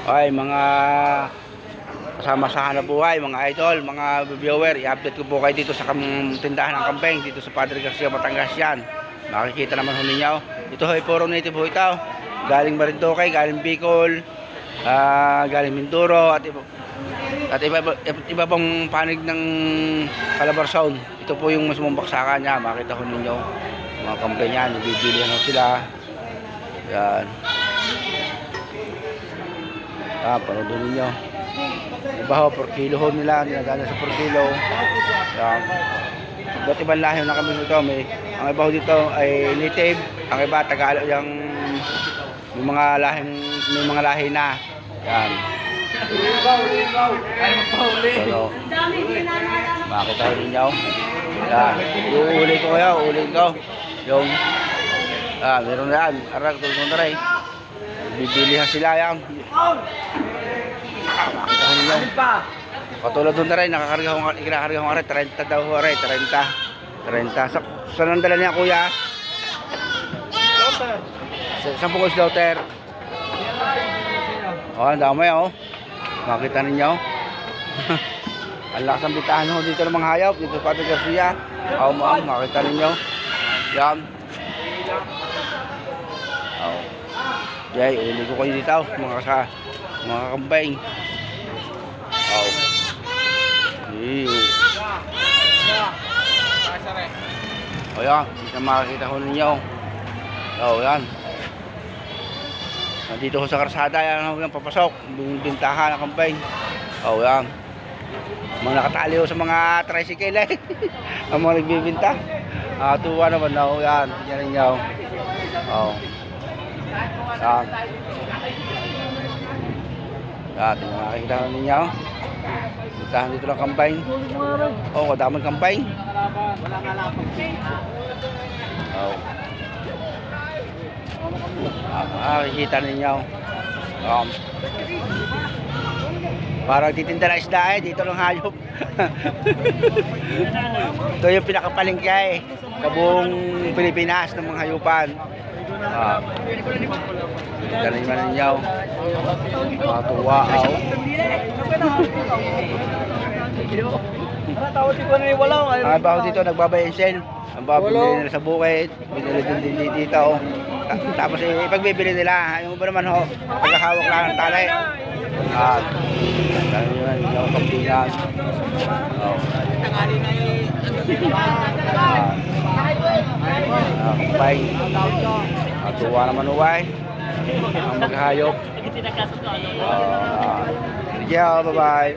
Ay, mga kasama sa hanap buhay, mga idol, mga viewer, i-update ko po kayo dito sa tindahan ng kambing dito sa Padre Garcia, Batangas yan. Makikita naman ho ninyo. Ito ay puro native ho ito. Galing Marinduque, galing Bicol, galing Mindoro at iba pang panig ng Calabarzon. Ito po yung mas mumbaksakan niya. Makita ho ninyo mga kambing yan, bibili ano sila. Yan. Panood ninyo. Iba ho, per kilo ho nila, ninagana sa per kilo. Yan. Iba't ibang lahi na kami dito. Ang iba ho dito ay native, ang iba Tagalog, yung may mga lahi na. Yan. So, makita ho ninyo. Yan. Uuli ko kayo, uuli ko. Yung, meron na yan. Arag, tulong na rin. Bibilihan sila yan. Makita ko ninyo. Katulad doon na rin, kinakarga ko rin, 30 daw ho rin, 30. Saan ang dala niya kuya? Saan po ko slaughter? Ang dami oh. Makita ninyo. Ang lakas ang bitahan ho dito ng mga hayop, dito sa Padre Garcia. Makita ninyo. Yan. Jay, uli ko kayo dito, mga kambing. Ayan, dito makikita ko ninyo. Yan. Nandito ko sa karsada, yan ang papasok. Bintahan ng kambing. Yan. Mga nakatali ko sa mga tricycle eh. Ang mga nagbibinta. Tuwa naman na. Yan, tingnan ninyo. Yan. Tingnan makikita ko ninyo. Bintahan dito ng kambing. Kadaming kambing. Makikita ninyo. Parang titinda na isda eh, dito ng hayop. Ito yung pinakapalengke eh, kabuong Pilipinas ng mga hayupan. Kita ninyo. Matuwa ako. Ang baho dito, nagbabayensin. Ang babili nila sa bukid, binili din dito. Tapos ipagbibili nila, yung ba naman ho, pagkahawak lang ng talay. Yung kampingan. Kumpay. Tuwa naman uway. Ang maghayop. Sige, bye-bye.